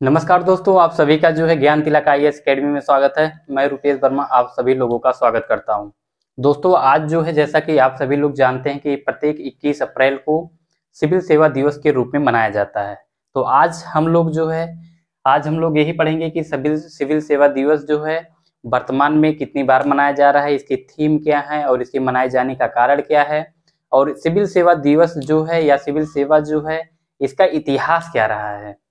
नमस्कार दोस्तों, आप सभी का जो है ज्ञान तिलक आईएएस अकेडमी में स्वागत है। मैं रुपेश वर्मा आप सभी लोगों का स्वागत करता हूं। दोस्तों, आज जो है जैसा कि आप सभी लोग जानते हैं कि प्रत्येक 21 अप्रैल को सिविल सेवा दिवस के रूप में मनाया जाता है। तो आज हम लोग यही पढ़ेंगे कि सिविल सेवा दिवस जो है वर्तमान में कितनी बार मनाया जा रहा है, इसकी थीम क्या है और इसके मनाए जाने का कारण क्या है, और सिविल सेवा दिवस जो है या सिविल सेवा जो है इसका इतिहास क्या रहा है।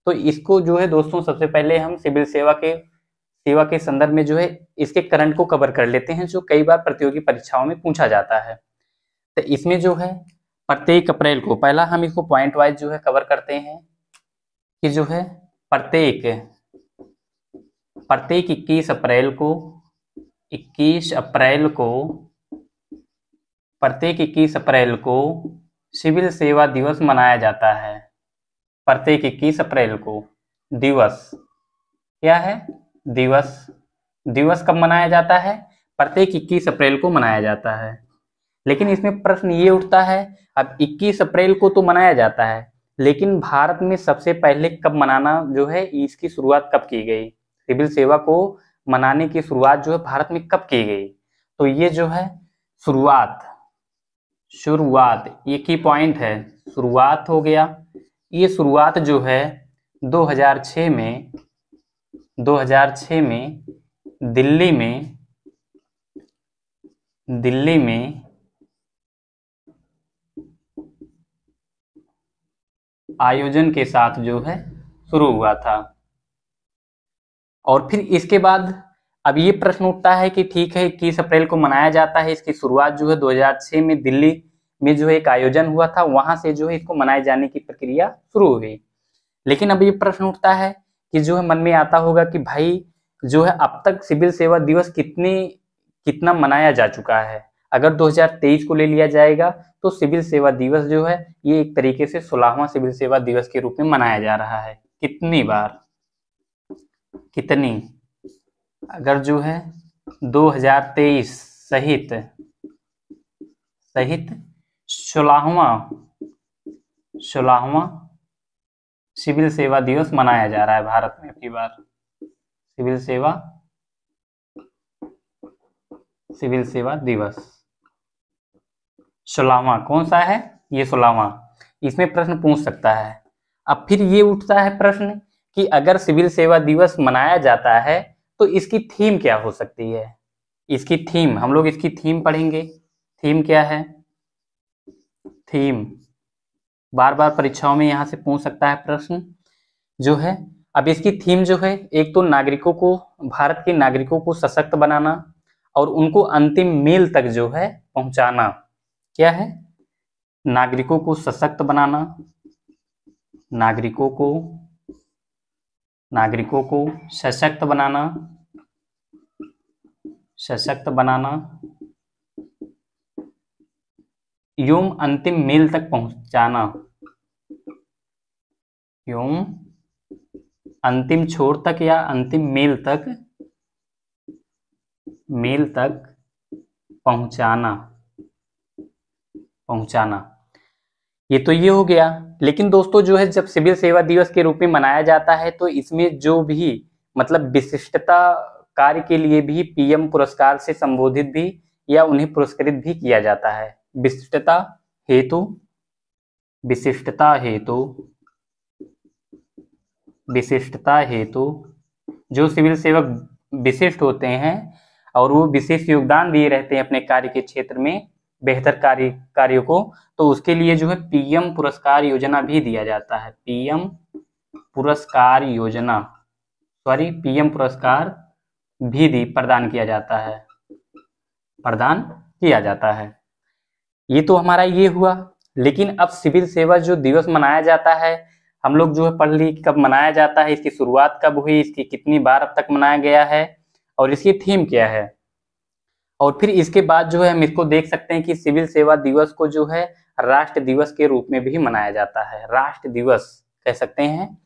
तो इसको जो है दोस्तों, सबसे पहले हम सिविल सेवा के संदर्भ में जो है इसके करंट को कवर कर लेते हैं, जो कई बार प्रतियोगी परीक्षाओं में पूछा जाता है। तो इसमें जो है प्रत्येक अप्रैल को, पहला हम इसको पॉइंट वाइज जो है कवर करते हैं कि जो है प्रत्येक 21 अप्रैल को प्रत्येक 21 अप्रैल को सिविल सेवा दिवस मनाया जाता है। प्रत्येक 21 अप्रैल को दिवस क्या है? दिवस कब मनाया जाता है? प्रत्येक 21 अप्रैल को मनाया जाता है। लेकिन इसमें प्रश्न ये उठता है, अब 21 अप्रैल को तो मनाया जाता है, लेकिन भारत में सबसे पहले कब मनाना जो है इसकी शुरुआत कब की गई? सिविल सेवा को मनाने की शुरुआत जो है भारत में कब की गई? तो ये जो है शुरुआत एक ही पॉइंट है, शुरुआत हो गया। ये शुरुआत जो है 2006 में दिल्ली में आयोजन के साथ जो है शुरू हुआ था। और फिर इसके बाद अब ये प्रश्न उठता है कि ठीक है 21 अप्रैल को मनाया जाता है, इसकी शुरुआत जो है 2006 में दिल्ली में जो है एक आयोजन हुआ था, वहां से जो है इसको मनाए जाने की प्रक्रिया शुरू हुई। लेकिन अब ये प्रश्न उठता है कि जो है मन में आता होगा कि भाई जो है अब तक सिविल सेवा दिवस कितना मनाया जा चुका है। अगर 2023 को ले लिया जाएगा तो सिविल सेवा दिवस जो है ये एक तरीके से 16वां सिविल सेवा दिवस के रूप में मनाया जा रहा है। कितनी बार? अगर जो है 2023 सहित 16वां सिविल सेवा दिवस मनाया जा रहा है भारत में। अगली बार सिविल सेवा दिवस 16वां कौन सा है? ये 16वां। इसमें प्रश्न पूछ सकता है। अब फिर ये उठता है प्रश्न कि अगर सिविल सेवा दिवस मनाया जाता है तो इसकी थीम क्या हो सकती है? इसकी थीम पढ़ेंगे। थीम क्या है? थीम बार बार परीक्षाओं में यहां से पूछ सकता है प्रश्न जो है। अब इसकी थीम जो है, एक तो भारत के नागरिकों को सशक्त बनाना और उनको अंतिम मील तक जो है पहुंचाना। क्या है? नागरिकों को सशक्त बनाना, नागरिकों को सशक्त बनाना एवं अंतिम मील तक पहुंचाना, एवं अंतिम छोर तक या अंतिम मील तक पहुंचाना। ये तो ये हो गया। लेकिन दोस्तों जो है जब सिविल सेवा दिवस के रूप में मनाया जाता है तो इसमें जो भी मतलब विशिष्टता कार्य के लिए भी पीएम पुरस्कार से संबोधित भी या उन्हें पुरस्कृत भी किया जाता है। विशिष्टता हेतु जो सिविल सेवक विशिष्ट होते हैं और वो विशेष योगदान दिए रहते हैं अपने कार्य के क्षेत्र में बेहतर कार्यों को, तो उसके लिए जो है पीएम पुरस्कार योजना भी दिया जाता है। पीएम पुरस्कार भी प्रदान किया जाता है। ये तो हमारा ये हुआ। लेकिन अब सिविल सेवा जो दिवस मनाया जाता है, हम लोग जो है पढ़ ली कब मनाया जाता है, इसकी शुरुआत कब हुई, इसकी कितनी बार अब तक मनाया गया है और इसकी थीम क्या है। और फिर इसके बाद जो है हम इसको देख सकते हैं कि सिविल सेवा दिवस को जो है राष्ट्र दिवस के रूप में भी मनाया जाता है। राष्ट्र दिवस कह सकते हैं।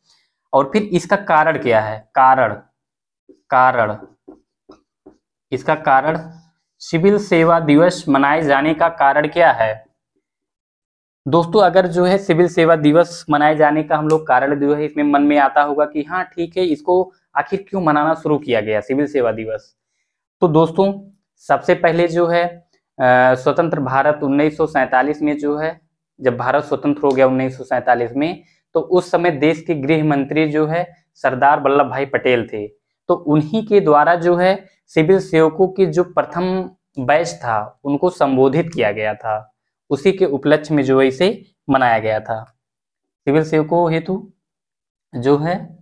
और फिर इसका कारण क्या है? इसका कारण सिविल सेवा दिवस मनाए जाने का कारण क्या है? दोस्तों अगर जो है सिविल सेवा दिवस मनाए जाने का हम लोग कारण जो है इसमें मन में आता होगा कि हाँ ठीक है, इसको आखिर क्यों मनाना शुरू किया गया सिविल सेवा दिवस। तो दोस्तों सबसे पहले जो है स्वतंत्र भारत 1947 में जो है, जब भारत स्वतंत्र हो गया 1947 में, तो उस समय देश के गृह मंत्री जो है सरदार वल्लभ भाई पटेल थे। तो उन्हीं के द्वारा जो है सिविल सेवकों की जो प्रथम बैच था उनको संबोधित किया गया था, उसी के उपलक्ष्य में जो है इसे मनाया गया था। सिविल सेवकों हेतु जो है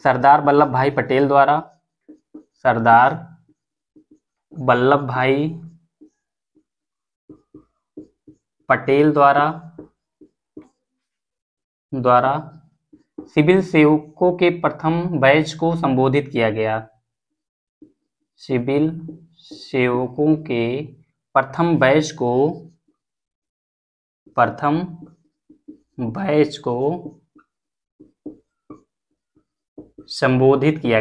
सरदार वल्लभ भाई पटेल द्वारा, सरदार वल्लभ भाई पटेल द्वारा सिविल सेवकों के प्रथम बैच को संबोधित किया गया। सिविल सेवकों के प्रथम बैच को संबोधित किया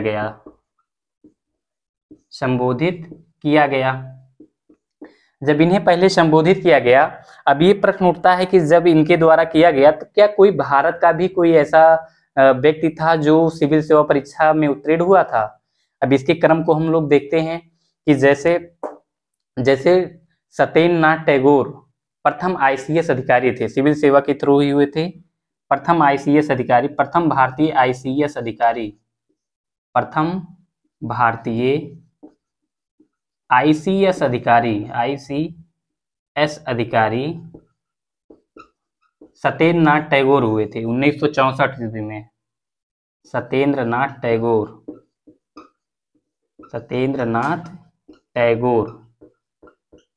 गया। जब इन्हें पहले संबोधित किया गया, अब ये प्रश्न उठता है कि जब इनके द्वारा किया गया तो क्या कोई भारत का भी कोई ऐसा व्यक्ति था जो सिविल सेवा परीक्षा में उत्तीर्ण हुआ था। अब इसके क्रम को हम लोग देखते हैं कि जैसे सत्येंद्रनाथ टैगोर प्रथम आईसीएस अधिकारी थे, सिविल सेवा के थ्रू ही हुए थे। प्रथम आईसीएस अधिकारी, प्रथम भारतीय आईसीएस अधिकारी, प्रथम भारतीय आईसीएस अधिकारी सत्येंद्रनाथ टैगोर हुए थे 1964 ईस्वी में। सत्येंद्रनाथ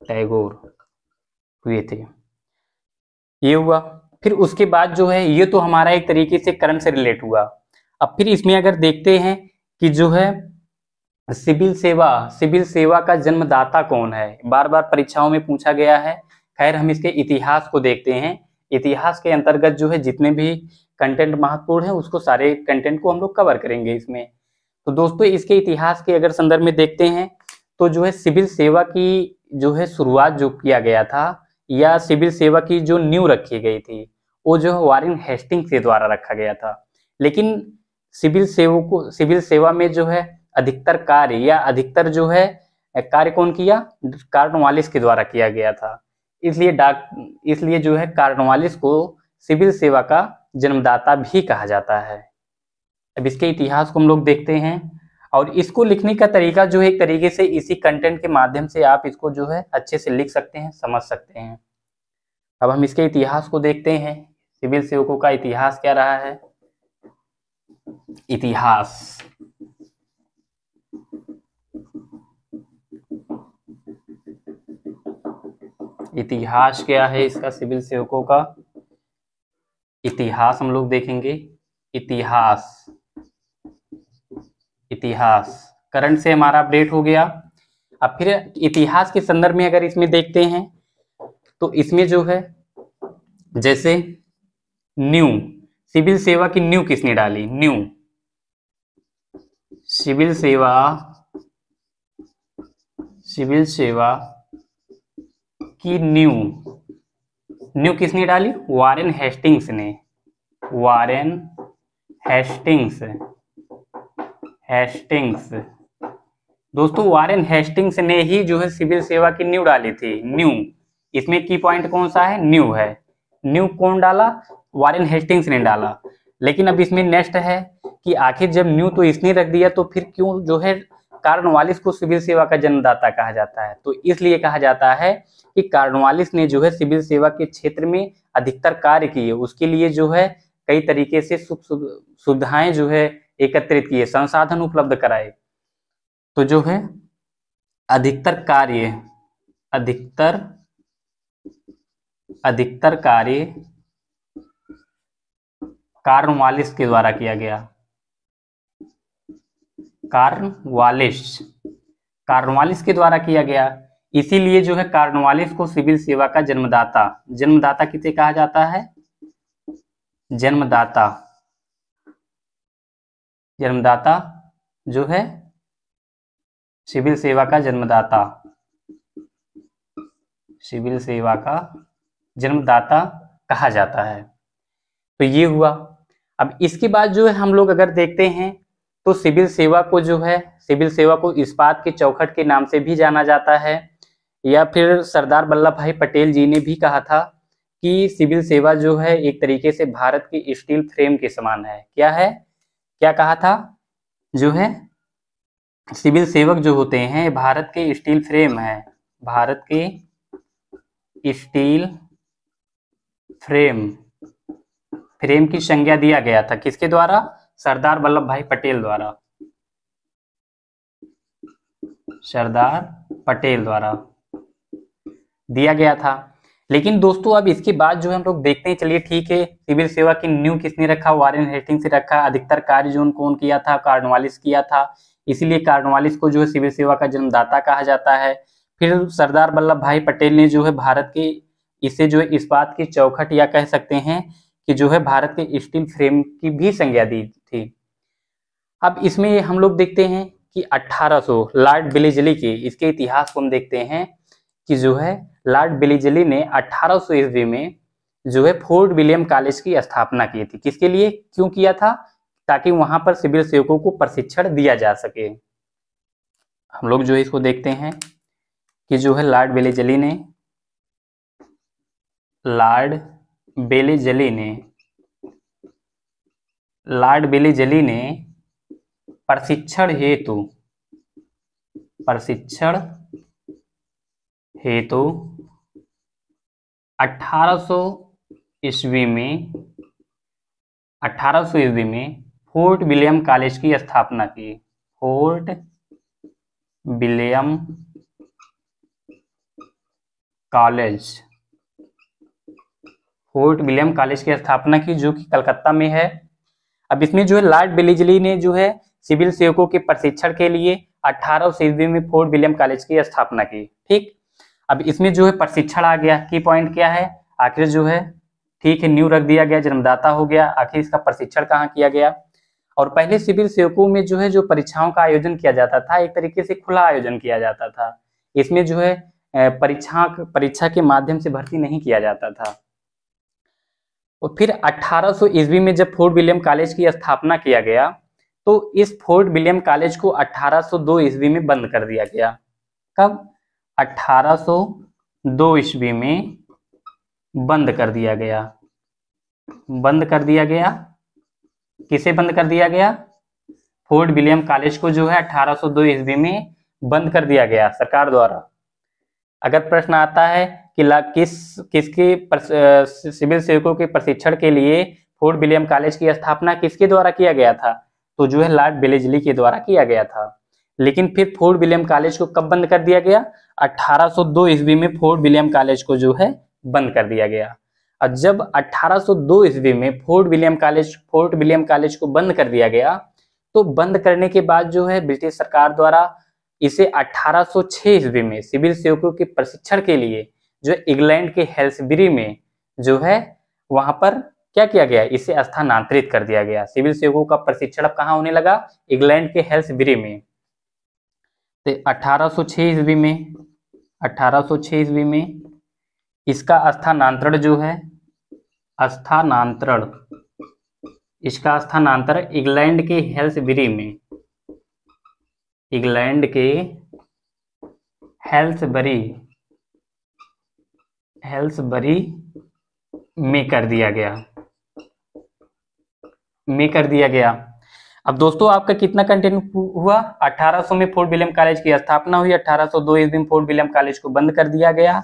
टैगोर हुए थे। ये हुआ। फिर उसके बाद जो है ये तो हमारा एक तरीके से कर्म से रिलेट हुआ। अब फिर इसमें अगर देखते हैं कि जो है सिविल सेवा का जन्मदाता कौन है, बार बार परीक्षाओं में पूछा गया है। खैर हम इसके इतिहास को देखते हैं। इतिहास के अंतर्गत जो है जितने भी कंटेंट महत्वपूर्ण है उसको, सारे कंटेंट को हम लोग कवर करेंगे इसमें। तो दोस्तों इसके इतिहास के अगर संदर्भ में देखते हैं तो जो है सिविल सेवा की जो है शुरुआत जो किया गया था, या सिविल सेवा की जो नींव रखी गई थी, वो जो है वारेन हेस्टिंग्स के द्वारा रखा गया था। लेकिन सिविल सेवा में जो है अधिकतर कार्य या अधिकतर जो है कार्य कौन किया, कॉर्नवालिस के द्वारा किया गया था। इसलिए जो है कॉर्नवालिस को सिविल सेवा का जन्मदाता भी कहा जाता है। अब इसके इतिहास को हम लोग देखते हैं, और इसको लिखने का तरीका जो है एक तरीके से इसी कंटेंट के माध्यम से आप इसको जो है अच्छे से लिख सकते हैं, समझ सकते हैं। अब हम इसके इतिहास को देखते हैं, सिविल सेवकों का इतिहास क्या रहा है। इतिहास क्या है इसका, सिविल सेवकों का इतिहास हम लोग देखेंगे। इतिहास करंट से हमारा अपडेट हो गया। अब फिर इतिहास के संदर्भ में अगर इसमें देखते हैं तो इसमें जो है जैसे न्यू, सिविल सेवा की न्यू किसने डाली, न्यू सिविल सेवा की न्यू किसने डाली, वारेन हेस्टिंग्स ने। दोस्तों वारेन हेस्टिंग्स ने ही जो है सिविल सेवा की न्यू डाली थी। न्यू, इसमें की पॉइंट कौन सा है, न्यू है। न्यू कौन डाला, वारेन हेस्टिंग्स ने डाला। लेकिन अब इसमें नेक्स्ट है कि आखिर जब न्यू तो इसने रख दिया तो फिर क्यों जो है कॉर्नवालिस को सिविल सेवा का जन्मदाता कहा जाता है। तो इसलिए कहा जाता है कि कॉर्नवालिस ने जो है सिविल सेवा के क्षेत्र में अधिकतर कार्य किए, उसके लिए जो है कई तरीके से सुविधाएं जो है एकत्रित किए, संसाधन उपलब्ध कराए। तो जो है अधिकतर कार्य कॉर्नवालिस के द्वारा किया गया। कॉर्नवालिस के द्वारा किया गया। इसीलिए जो है कॉर्नवालिस को सिविल सेवा का जन्मदाता किसे कहा जाता है, जन्मदाता जो है सिविल सेवा का जन्मदाता कहा जाता है। तो ये हुआ। अब इसके बाद जो है हम लोग अगर देखते हैं तो सिविल सेवा को जो है, सिविल सेवा को इस्पात के चौखट के नाम से भी जाना जाता है, या फिर सरदार वल्लभ भाई पटेल जी ने भी कहा था कि सिविल सेवा जो है एक तरीके से भारत के स्टील फ्रेम के समान है। क्या है, क्या कहा था, जो है सिविल सेवक जो होते हैं भारत के स्टील फ्रेम है, भारत के स्टील फ्रेम की संज्ञा दिया गया था किसके द्वारा, सरदार वल्लभ भाई पटेल द्वारा, सरदार पटेल द्वारा दिया गया था। लेकिन दोस्तों अब इसके बाद जो है हम लोग देखते हैं, चलिए ठीक है, सिविल सेवा की नींव किसने रखा, वारेन हेस्टिंग्स से रखा। अधिकतर कार्य जो कौन किया था, कॉर्नवालिस किया था, इसीलिए कॉर्नवालिस को जो है सिविल सेवा का जन्मदाता कहा जाता है। फिर सरदार वल्लभ भाई पटेल ने जो है भारत के, इसे जो है इस्पात की चौखट या कह सकते हैं कि जो है भारत के स्टील फ्रेम की भी संज्ञा दी थी। अब इसमें हम लोग देखते हैं कि 1800 लॉर्ड बेलेजली के, इसके इतिहास को हम देखते हैं कि जो है लॉर्ड बेलेजली ने 1800 ईस्वी में जो है फोर्ट विलियम कॉलेज की स्थापना की थी। किसके लिए, क्यों किया था, ताकि वहां पर सिविल सेवकों को प्रशिक्षण दिया जा सके। हम लोग जो है इसको देखते हैं कि जो है लॉर्ड बेलेजली ने प्रशिक्षण हेतु 1800 ईस्वी में फोर्ट विलियम कॉलेज की स्थापना की। फोर्ट विलियम कॉलेज की स्थापना की, जो कि कलकत्ता में है। अब इसमें जो है लॉर्ड बेलेजली ने जो है सिविल सेवकों के प्रशिक्षण के लिए 1800 ईस्वी में फोर्ट विलियम कॉलेज की स्थापना की। ठीक, अब इसमें जो है प्रशिक्षण आ गया। की पॉइंट क्या है, आखिर जो है ठीक है न्यू रख दिया गया, जन्मदाता हो गया, आखिर इसका प्रशिक्षण कहाँ किया गया। और पहले सिविल सेवकों में जो है जो परीक्षाओं का आयोजन किया जाता था, एक तरीके से खुला आयोजन किया जाता था। इसमें जो है परीक्षा के माध्यम से भर्ती नहीं किया जाता था। और फिर 1800 ईस्वी में जब फोर्ट विलियम कॉलेज की स्थापना किया गया, तो इस फोर्ट विलियम कॉलेज को 1802 ईस्वी में बंद कर दिया गया। कब, 1802 ईस्वी में बंद कर दिया गया। किसे बंद कर दिया गया, फोर्ट विलियम कॉलेज को जो है 1802 ईस्वी में बंद कर दिया गया सरकार द्वारा। अगर प्रश्न आता है कि किसके सिविल सेवकों के प्रशिक्षण के लिए फोर्ट विलियम कॉलेज की स्थापना किसके द्वारा किया गया था, तो जो है लॉर्ड बेलेजली के द्वारा किया गया था। लेकिन फिर फोर्ट विलियम कॉलेज को कब बंद कर दिया गया, 1802 ईस्वी में फोर्ट विलियम कॉलेज को जो है बंद कर दिया गया। और जब 1802 ईस्वी में फोर्ट विलियम कॉलेज को बंद कर दिया गया, तो बंद करने के बाद जो है ब्रिटिश सरकार द्वारा इसे 1806 ईस्वी में सिविल सेवकों के प्रशिक्षण के लिए जो इंग्लैंड के हेल्सबरी में जो है वहां पर क्या किया गया, इसे स्थानांतरित कर दिया गया। सिविल सेवकों का प्रशिक्षण अब कहाँ होने लगा, इंग्लैंड के हेल्सबरी में। तो 1806 ईस्वी में इसका स्थानांतरण जो है, इसका स्थानांतरण इंग्लैंड के हेल्सबरी में कर दिया गया। अब दोस्तों आपका कितना कंटेंट हुआ, 1800 में फोर्ट विलियम कॉलेज की स्थापना हुई, 1802 ईस्वी में फोर्ट विलियम कॉलेज को बंद कर दिया गया,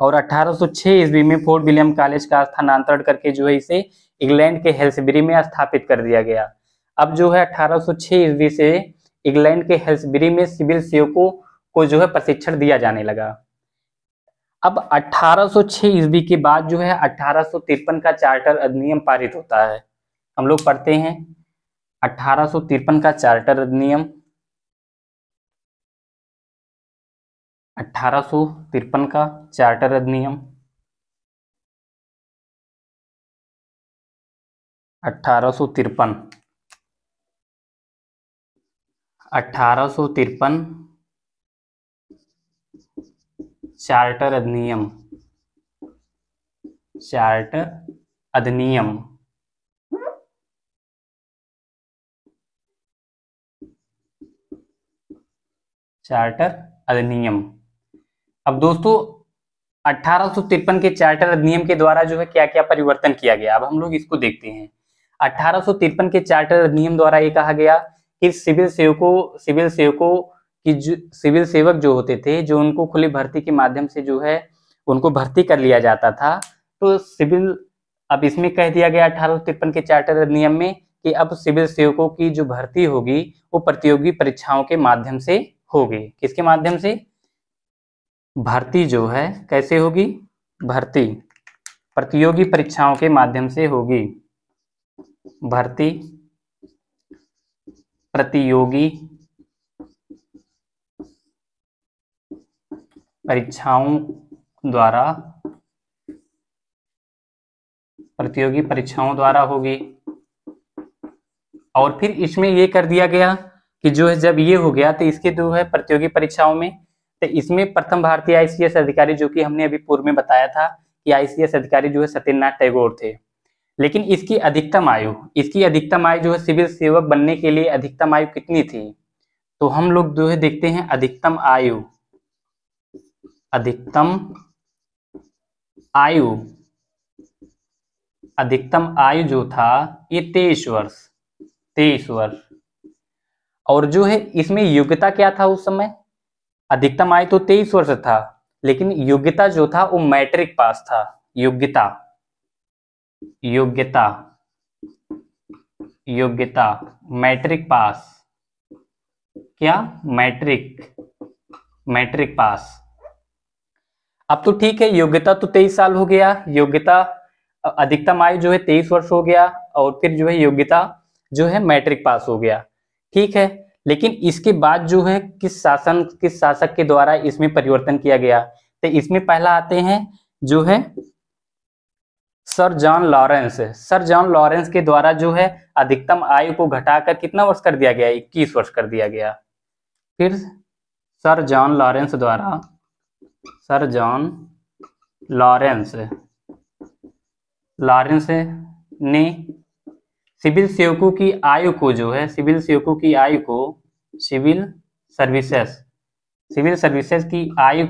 और 1806 ईस्वी में फोर्ट विलियम कॉलेज का स्थानांतरण करके जो है इसे इंग्लैंड के हेल्सबरी में स्थापित कर दिया गया। अब जो है 1806 ईस्वी से इंग्लैंड के हेल्सबरी में सिविल सेवकों को जो है प्रशिक्षण दिया जाने लगा। अब 1806 ईस्वी के बाद जो है 1853 का चार्टर अधिनियम पारित होता है। हम लोग पढ़ते हैं 1853 का चार्टर अधिनियम, 1853 का चार्टर अधिनियम 1853 चार्टर अधिनियम अधिनियम, चार्टर अधिनियम। अब दोस्तों 1853 के चार्टर अधिनियम के द्वारा जो है क्या क्या परिवर्तन किया गया, अब हम लोग इसको देखते हैं। 1853 के चार्टर अधिनियम द्वारा ये कहा गया कि सिविल सेवकों की जो सिविल सेवक जो होते थे, जो उनको खुली भर्ती के माध्यम से जो है उनको भर्ती कर लिया जाता था, तो सिविल, अब इसमें कह दिया गया 1853 के चार्टर अधिनियम में कि अब सिविल सेवकों की जो भर्ती होगी वो प्रतियोगी परीक्षाओं के माध्यम से होगी। किसके माध्यम से? भर्ती जो है कैसे होगी? भर्ती प्रतियोगी परीक्षाओं के माध्यम से होगी। भर्ती प्रतियोगी परीक्षाओं द्वारा होगी। और फिर इसमें ये कर दिया गया कि जो है जब ये हो गया तो इसके जो है प्रतियोगी परीक्षाओं में, तो इसमें प्रथम भारतीय आईसीएस अधिकारी, जो कि हमने अभी पूर्व में बताया था कि आईसीएस अधिकारी जो है सत्येंद्रनाथ टैगोर थे। लेकिन इसकी अधिकतम आयु जो है सिविल सेवक बनने के लिए अधिकतम आयु कितनी थी? तो हम लोग जो है देखते हैं अधिकतम आयु जो था ये 23 वर्ष। और जो है इसमें योग्यता क्या था उस समय? अधिकतम आयु तो 23 वर्ष था, लेकिन योग्यता जो था वो मैट्रिक पास था। योग्यता मैट्रिक पास। क्या? Matric pass. अब तो ठीक है, योग्यता तो 23 साल हो गया, योग्यता अधिकतम आयु जो है 23 वर्ष हो गया, और फिर जो है योग्यता जो है मैट्रिक पास हो गया, ठीक है। लेकिन इसके बाद जो है किस शासक के द्वारा इसमें परिवर्तन किया गया? तो इसमें पहला आते हैं जो है सर जॉन लॉरेंस के द्वारा जो है अधिकतम आयु को घटाकर कितना वर्ष कर दिया गया? 21 वर्ष कर दिया गया। फिर सर जॉन लॉरेंस ने सिविल सेवकों की आयु को सिविल सर्विसेज की आयु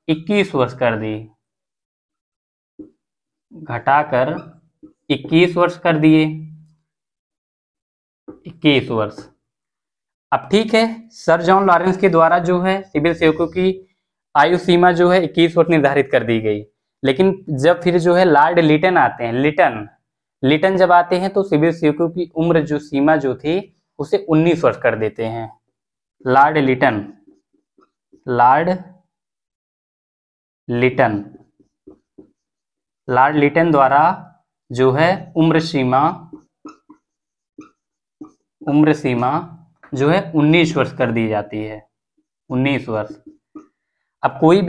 21 वर्ष कर दी, घटाकर 21 वर्ष कर दिए। 21 वर्ष। अब ठीक है, सर जॉन लॉरेंस के द्वारा जो है सिविल सेवकों की आयु सीमा जो है 21 वर्ष निर्धारित कर दी गई। लेकिन जब फिर जो है लॉर्ड लिटन आते हैं, लिटन जब आते हैं तो सिविल सेवकों की उम्र जो सीमा जो थी उसे 19 वर्ष कर देते हैं। लॉर्ड लिटन द्वारा जो है उम्र सीमा जो है 19 वर्ष कर दी जाती है। 19 वर्ष। अब कोई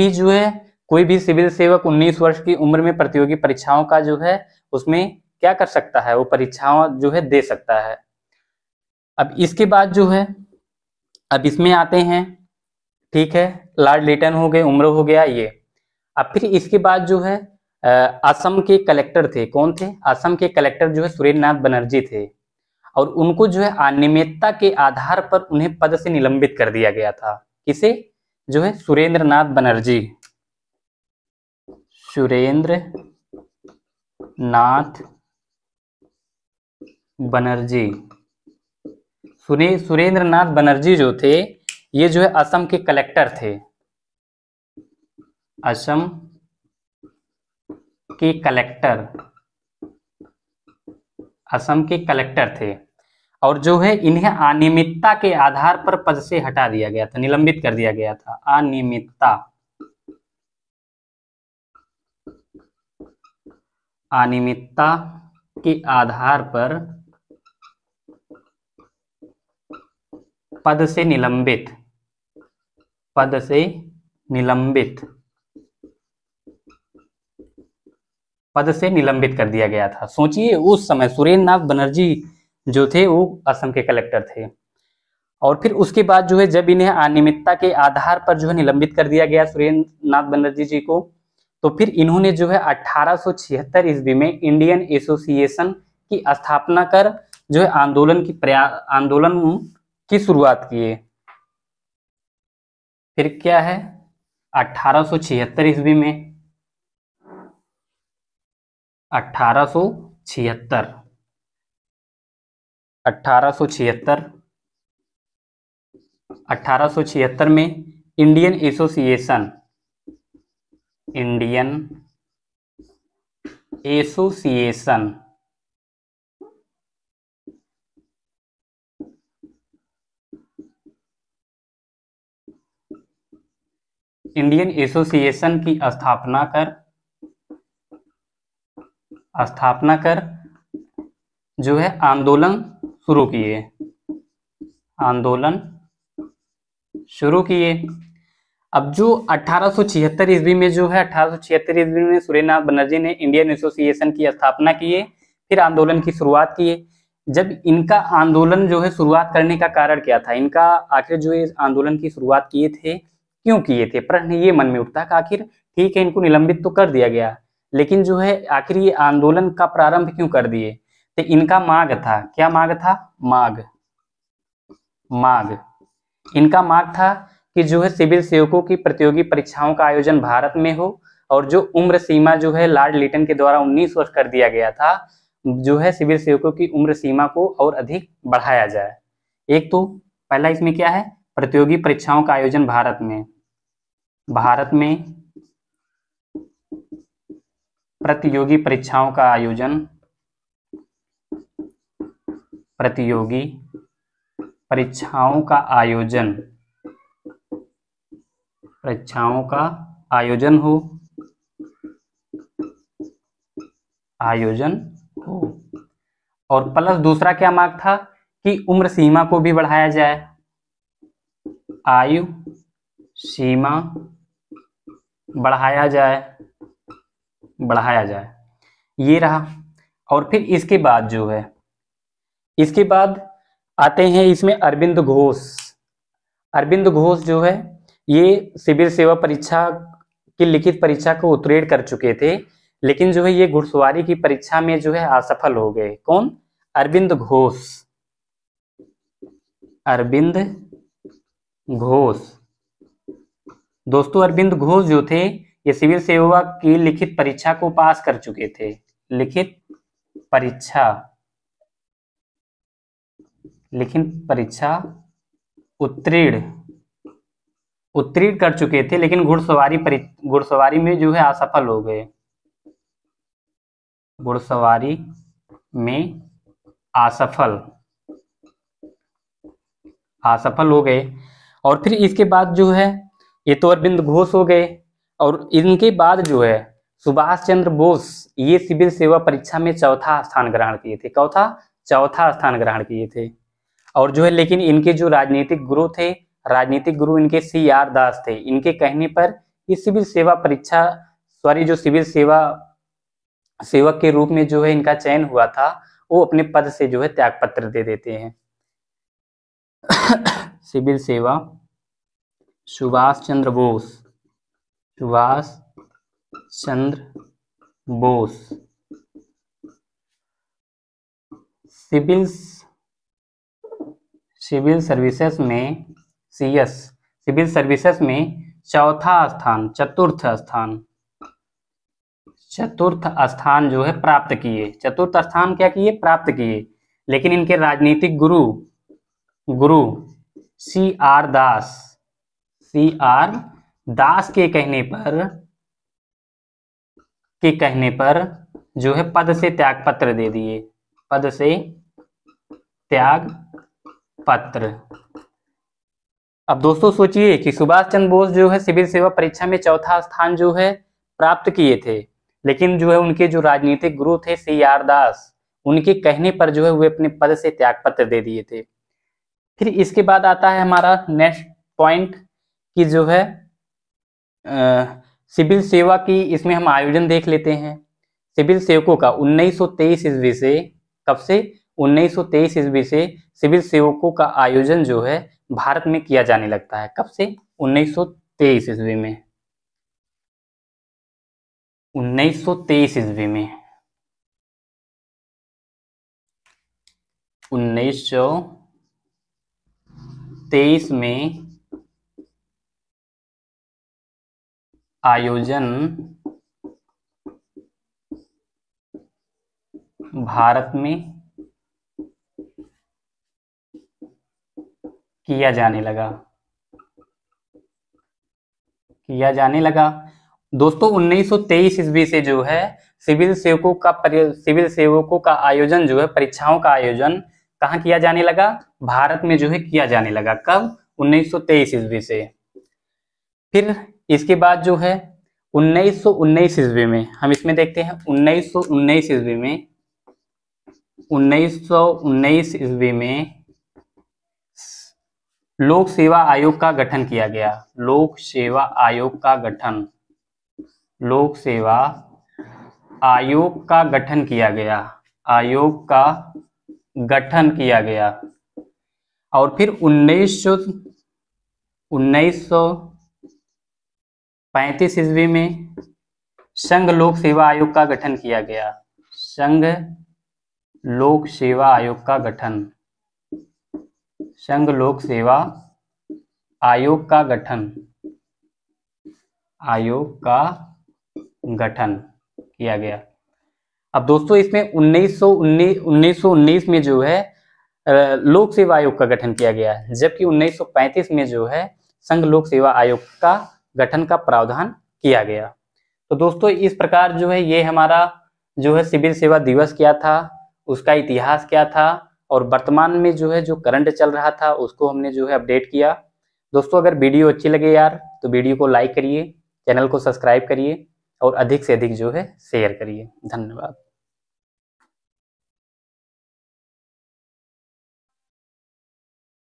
भी सिविल सेवक 19 वर्ष की उम्र में प्रतियोगी परीक्षाओं का जो है उसमें क्या कर सकता है? वो परीक्षाओं जो है दे सकता है। अब इसके बाद जो है, अब इसमें आते हैं, ठीक है, लॉर्ड लिटन हो गए, उम्र हो गया ये। अब फिर इसके बाद जो है असम के कलेक्टर थे, कौन थे? असम के कलेक्टर जो है सुरेंद्रनाथ बनर्जी थे, और उनको जो है अनियमितता के आधार पर उन्हें पद से निलंबित कर दिया गया था। किसे? जो है सुरेंद्रनाथ बनर्जी। सुरेंद्रनाथ बनर्जी जो थे ये जो है असम के कलेक्टर थे। असम के कलेक्टर थे, और जो है इन्हें अनियमितता के आधार पर पद से हटा दिया गया था, निलंबित कर दिया गया था। अनियमितता के आधार पर पद से निलंबित कर दिया गया था। सोचिए उस समय सुरेंद्रनाथ बनर्जी जो थे वो असम के कलेक्टर थे, और फिर उसके बाद जो है जब इन्हें अनियमितता के आधार पर जो है निलंबित कर दिया गया सुरेंद्रनाथ बनर्जी जी को, तो फिर इन्होंने जो है 1876 ईस्वी में इंडियन एसोसिएशन की स्थापना कर जो है आंदोलन की शुरुआत किए। फिर क्या है 1876 ईस्वी में 1876 में इंडियन एसोसिएशन इंडियन एसोसिएशन की स्थापना कर जो है आंदोलन शुरू किए। अब जो 1876 ईस्वी में जो है 1876 ईस्वी में सूर्यनाथ बनर्जी ने इंडियन एसोसिएशन की स्थापना किए, फिर आंदोलन की शुरुआत किए। जब इनका आंदोलन जो है शुरुआत करने का कारण क्या था, इनका आखिर जो इस आंदोलन की शुरुआत किए थे क्यों किए थे, प्रश्न ये मन में उठता है कि आखिर ठीक है इनको निलंबित तो कर दिया गया, लेकिन जो है आखिर ये आंदोलन का प्रारंभ क्यों कर दिए। तो इनका मांग था, क्या मांग था, मांग इनका मांग था कि जो है सिविल सेवकों की प्रतियोगी परीक्षाओं का आयोजन भारत में हो, और जो उम्र सीमा जो है लॉर्ड लिटन के द्वारा 19 वर्ष कर दिया गया था, जो है सिविल सेवकों की उम्र सीमा को और अधिक बढ़ाया जाए। एक तो पहला इसमें क्या है, प्रतियोगी परीक्षाओं का आयोजन भारत में प्रतियोगी परीक्षाओं का आयोजन, प्रतियोगी परीक्षाओं का आयोजन हो, और प्लस दूसरा क्या मांग था कि उम्र सीमा को भी बढ़ाया जाए, आयु सीमा बढ़ाया जाए, ये रहा। और फिर इसके बाद जो है, इसके बाद आते हैं इसमें अरविंद घोष जो है ये सिविल सेवा परीक्षा की लिखित परीक्षा को उत्तीर्ण कर चुके थे, लेकिन जो है ये घुड़सवारी की परीक्षा में जो है असफल हो गए। कौन, अरविंद घोष। दोस्तों अरविंद घोष जो थे ये सिविल सेवा की लिखित परीक्षा को पास कर चुके थे, लिखित परीक्षा उत्तीर्ण कर चुके थे, लेकिन घुड़सवारी में जो है असफल हो गए, घुड़सवारी में असफल हो गए। और फिर इसके बाद जो है ये तो अरविंद घोष हो गए, और इनके बाद जो है सुभाष चंद्र बोस ये सिविल सेवा परीक्षा में चौथा स्थान ग्रहण किए थे, चौथा स्थान ग्रहण किए थे। और जो है लेकिन इनके जो राजनीतिक गुरु इनके CR दास थे, इनके कहने पर ये सिविल सेवा परीक्षा जो सिविल सेवक के रूप में जो है इनका चयन हुआ था, वो अपने पद से जो है त्यागपत्र दे देते हैं। सिविल सेवा सुभाष चंद्र बोस सिविल सर्विसेज में CS सिविल सर्विसेज में चतुर्थ स्थान जो है प्राप्त किए। चतुर्थ स्थान क्या किए, प्राप्त किए। लेकिन इनके राजनीतिक गुरु CR दास के कहने पर जो है पद से त्यागपत्र दे दिए, पद से त्यागपत्र। अब दोस्तों सोचिए कि सुभाष चंद्र बोस जो है सिविल सेवा परीक्षा में चौथा स्थान जो है प्राप्त किए थे, लेकिन जो है उनके जो राजनीतिक गुरु थे CR दास, उनके कहने पर जो है वे अपने पद से त्यागपत्र दे दिए थे। फिर इसके बाद आता है हमारा नेक्स्ट पॉइंट कि जो है सिविल सेवा की, इसमें हम आयोजन देख लेते हैं। सिविल सेवकों का 1923 ईस्वी से, कब से, 1923 ईस्वी से सिविल सेवकों का आयोजन जो है भारत में किया जाने लगता है। कब से, 1923 ईस्वी में। 1923 ईस्वी में 1923 में आयोजन भारत में किया जाने लगा। दोस्तों 1923 ईस्वी से जो है सिविल सेवकों का आयोजन जो है, परीक्षाओं का आयोजन कहाँ किया जाने लगा? भारत में जो है किया जाने लगा। कब? 1923 ईस्वी से। फिर इसके बाद जो है 1919 ईस्वी में, हम इसमें देखते हैं 1919 ईस्वी में लोक सेवा आयोग का गठन किया गया। लोक सेवा आयोग का गठन किया गया। और फिर 1935 ईस्वी में संघ लोक सेवा आयोग का गठन किया गया। संघ लोक सेवा आयोग का गठन किया गया। अब दोस्तों इसमें 1919 में जो है लोक सेवा आयोग का गठन किया गया, जबकि 1935 में जो है संघ लोक सेवा आयोग का गठन का प्रावधान किया गया। तो दोस्तों इस प्रकार जो है ये हमारा जो है सिविल सेवा दिवस क्या था, उसका इतिहास क्या था, और वर्तमान में जो है जो करंट चल रहा था उसको हमने जो है अपडेट किया। दोस्तों अगर वीडियो अच्छी लगे यार तो वीडियो को लाइक करिए, चैनल को सब्सक्राइब करिए और अधिक से अधिक जो है शेयर करिए। धन्यवाद।